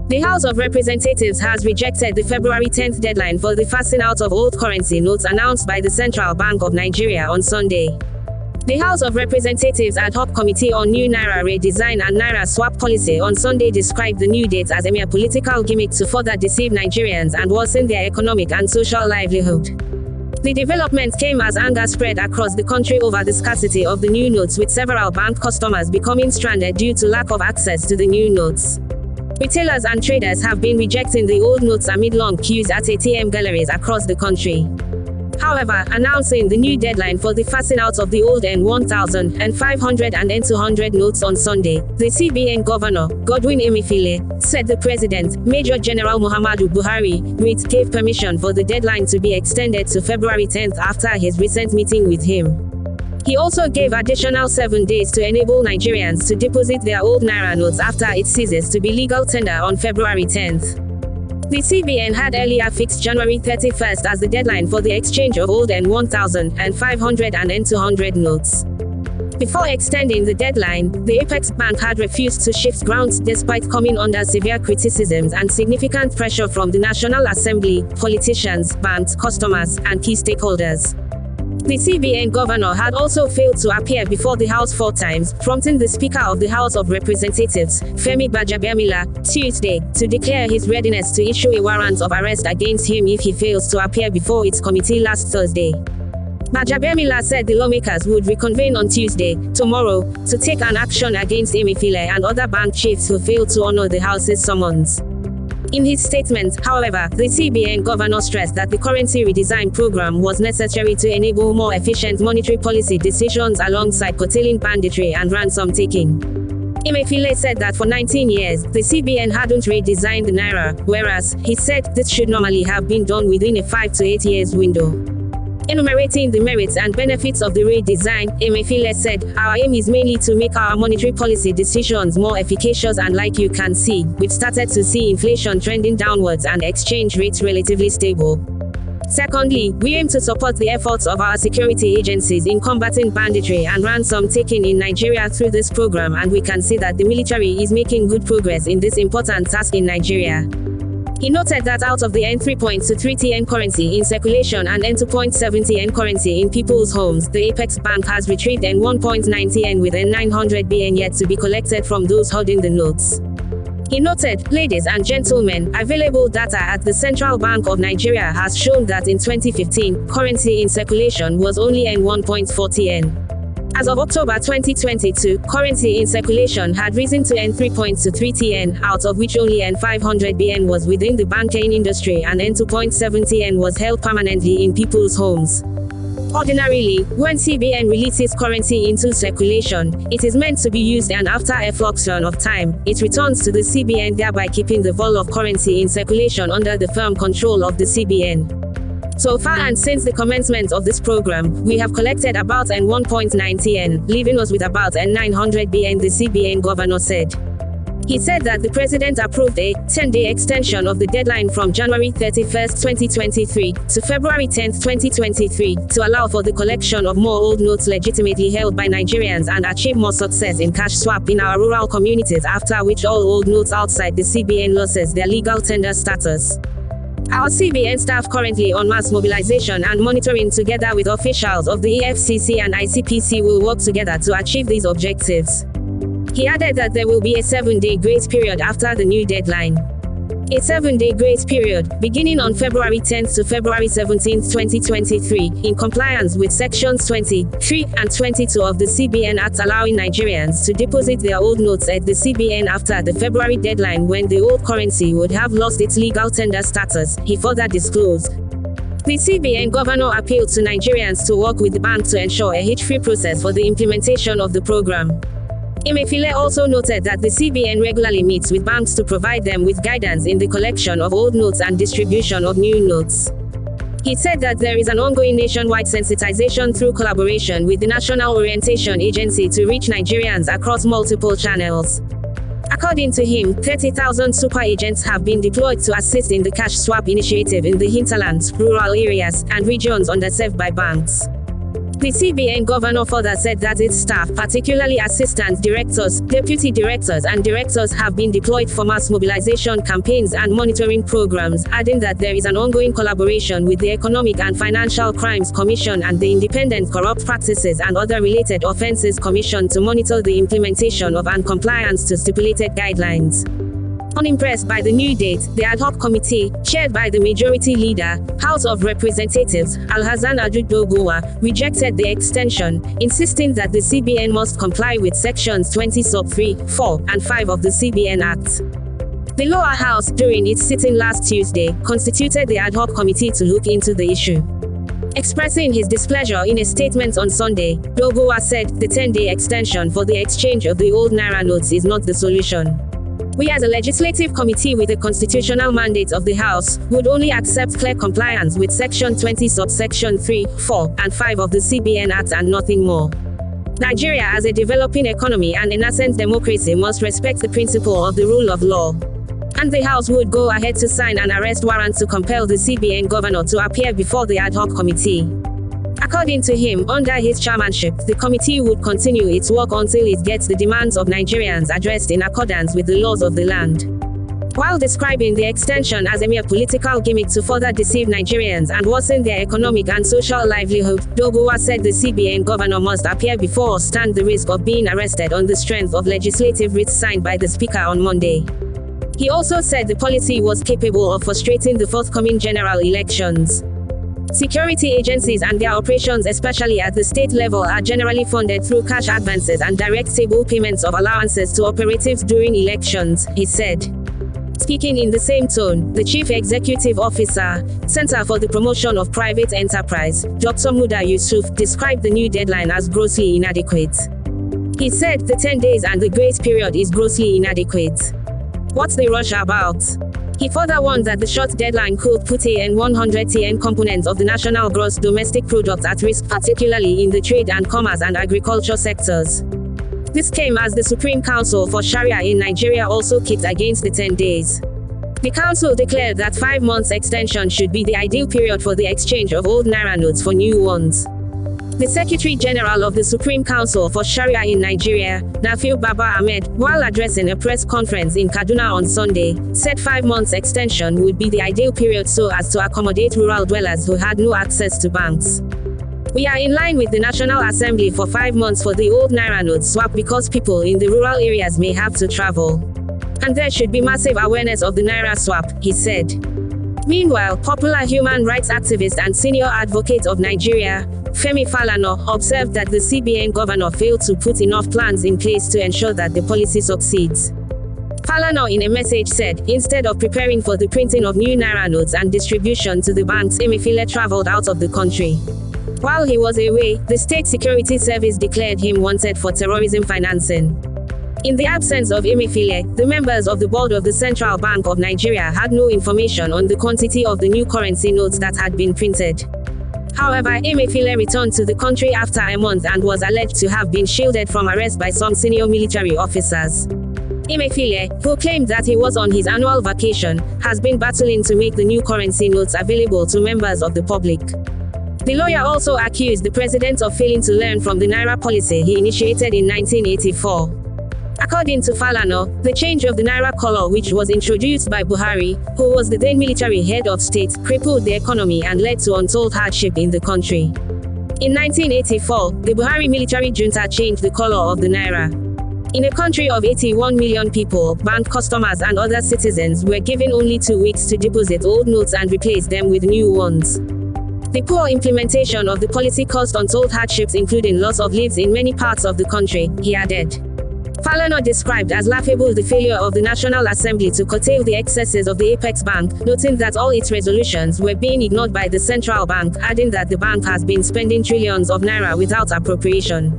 The House of Representatives has rejected the February 10th deadline for the phasing out of old currency notes announced by the Central Bank of Nigeria on Sunday. The House of Representatives Ad Hoc Committee on New Naira Redesign and Naira Swap Policy on Sunday described the new date as a mere political gimmick to further deceive Nigerians and worsen their economic and social livelihood. The development came as anger spread across the country over the scarcity of the new notes, with several bank customers becoming stranded due to lack of access to the new notes. Retailers and traders have been rejecting the old notes amid long queues at ATM galleries across the country. However, announcing the new deadline for the phasing out of the old N1000, N500 and N200 notes on Sunday, the CBN Governor, Godwin Emefiele, said the President, Major General Muhammadu Buhari, gave permission for the deadline to be extended to February 10th after his recent meeting with him. He also gave additional 7 days to enable Nigerians to deposit their old Naira notes after it ceases to be legal tender on February 10th. The CBN had earlier fixed January 31st as the deadline for the exchange of old N1000, N500 and N200 notes. Before extending the deadline, the Apex Bank had refused to shift grounds despite coming under severe criticisms and significant pressure from the National Assembly, politicians, banks, customers, and key stakeholders. The CBN governor had also failed to appear before the House 4 times, prompting the Speaker of the House of Representatives, Femi Gbajabiamila, Tuesday, to declare his readiness to issue a warrant of arrest against him if he fails to appear before its committee last Thursday. Gbajabiamila said the lawmakers would reconvene on Tuesday, tomorrow, to take an action against Emefiele and other bank chiefs who failed to honor the House's summons. In his statement, however, the CBN governor stressed that the currency redesign program was necessary to enable more efficient monetary policy decisions alongside curtailing banditry and ransom-taking. Emefiele said that for 19 years, the CBN hadn't redesigned the Naira, whereas, he said, this should normally have been done within a 5 to 8 years window. Enumerating the merits and benefits of the redesign, Emefiele said, our aim is mainly to make our monetary policy decisions more efficacious, and like you can see, we've started to see inflation trending downwards and exchange rates relatively stable. Secondly, we aim to support the efforts of our security agencies in combating banditry and ransom-taking in Nigeria through this program, and we can see that the military is making good progress in this important task in Nigeria. He noted that out of the N3.23 currency in circulation and N2.70 currency in people's homes, the Apex Bank has retrieved N1.90 with N900 yet to be collected from those holding the notes. He noted, ladies and gentlemen, available data at the Central Bank of Nigeria has shown that in 2015, currency in circulation was only N1.40. As of October 2022, currency in circulation had risen to N3.23, out of which only N500 was within the banking industry and N2.70 was held permanently in people's homes. Ordinarily, when CBN releases currency into circulation, it is meant to be used, and after a fluctuation of time, it returns to the CBN, thereby keeping the vol of currency in circulation under the firm control of the CBN. So far and since the commencement of this program, we have collected about N1.90, leaving us with about N900, the CBN governor said. He said that the president approved a 10-day extension of the deadline from January 31, 2023 to February 10, 2023 to allow for the collection of more old notes legitimately held by Nigerians and achieve more success in cash swap in our rural communities, after which all old notes outside the CBN loses their legal tender status. Our CBN staff currently on mass mobilization and monitoring together with officials of the EFCC and ICPC will work together to achieve these objectives. He added that there will be a 7-day grace period after the new deadline. A 7-day grace period, beginning on February 10 to February 17, 2023, in compliance with Sections 23 and 22 of the CBN Act, allowing Nigerians to deposit their old notes at the CBN after the February deadline, when the old currency would have lost its legal tender status, he further disclosed. The CBN governor appealed to Nigerians to work with the bank to ensure a hitch-free process for the implementation of the program. Emefiele also noted that the CBN regularly meets with banks to provide them with guidance in the collection of old notes and distribution of new notes. He said that there is an ongoing nationwide sensitization through collaboration with the National Orientation Agency to reach Nigerians across multiple channels. According to him, 30,000 super agents have been deployed to assist in the cash swap initiative in the hinterlands, rural areas, and regions underserved by banks. The CBN governor further said that its staff, particularly assistant directors, deputy directors and directors, have been deployed for mass mobilization campaigns and monitoring programs, adding that there is an ongoing collaboration with the Economic and Financial Crimes Commission and the Independent Corrupt Practices and Other Related Offences Commission to monitor the implementation of and compliance to stipulated guidelines. Unimpressed by the new date, the ad hoc committee, chaired by the majority leader, House of Representatives, Alhassan Aju Doguwa, rejected the extension, insisting that the CBN must comply with sections 20 sub 3, 4, and 5 of the CBN Act. The lower house, during its sitting last Tuesday, constituted the ad hoc committee to look into the issue. Expressing his displeasure in a statement on Sunday, Doguwa said the 10-day extension for the exchange of the old Naira notes is not the solution. We as a legislative committee with a constitutional mandate of the House, would only accept clear compliance with Section 20 subsection 3, 4, and 5 of the CBN Act and nothing more. Nigeria as a developing economy and a nascent democracy must respect the principle of the rule of law. And the House would go ahead to sign an arrest warrant to compel the CBN governor to appear before the ad hoc committee. According to him, under his chairmanship, the committee would continue its work until it gets the demands of Nigerians addressed in accordance with the laws of the land. While describing the extension as a mere political gimmick to further deceive Nigerians and worsen their economic and social livelihood, Doguwa said the CBN governor must appear before or stand the risk of being arrested on the strength of legislative writs signed by the Speaker on Monday. He also said the policy was capable of frustrating the forthcoming general elections. Security agencies and their operations, especially at the state level, are generally funded through cash advances and direct table payments of allowances to operatives during elections, he said. Speaking in the same tone, the Chief Executive Officer, Center for the Promotion of Private Enterprise, Dr. Muda Yusuf, described the new deadline as grossly inadequate. He said the 10 days and the grace period is grossly inadequate. What's the rush about? He further warned that the short deadline could put a 100 component of the national gross domestic product at risk, particularly in the trade and commerce and agriculture sectors. This came as the Supreme Council for Sharia in Nigeria also kicked against the 10 days. The council declared that 5 months extension should be the ideal period for the exchange of old Naira notes for new ones. The Secretary General of the Supreme Council for Sharia in Nigeria, Nafiu Baba Ahmed, while addressing a press conference in Kaduna on Sunday, said 5 months extension would be the ideal period so as to accommodate rural dwellers who had no access to banks. We are in line with the National Assembly for 5 months for the old Naira note swap because people in the rural areas may have to travel. And there should be massive awareness of the Naira swap, he said. Meanwhile, popular human rights activist and senior advocate of Nigeria, Femi Falana, observed that the CBN governor failed to put enough plans in place to ensure that the policy succeeds. Falana in a message said, instead of preparing for the printing of new Naira notes and distribution to the banks, Emefiele traveled out of the country. While he was away, the State Security Service declared him wanted for terrorism financing. In the absence of Emefiele, the members of the board of the Central Bank of Nigeria had no information on the quantity of the new currency notes that had been printed. However, Emefiele returned to the country after a month and was alleged to have been shielded from arrest by some senior military officers. Emefiele, who claimed that he was on his annual vacation, has been battling to make the new currency notes available to members of the public. The lawyer also accused the president of failing to learn from the Naira policy he initiated in 1984. According to Falana, the change of the Naira color, which was introduced by Buhari, who was the then military head of state, crippled the economy and led to untold hardship in the country. In 1984, the Buhari military junta changed the color of the Naira. In a country of 81 million people, bank customers and other citizens were given only 2 weeks to deposit old notes and replace them with new ones. The poor implementation of the policy caused untold hardships, including loss of lives in many parts of the country, he added. Falana described as laughable the failure of the National Assembly to curtail the excesses of the Apex Bank, noting that all its resolutions were being ignored by the central bank, adding that the bank has been spending trillions of naira without appropriation.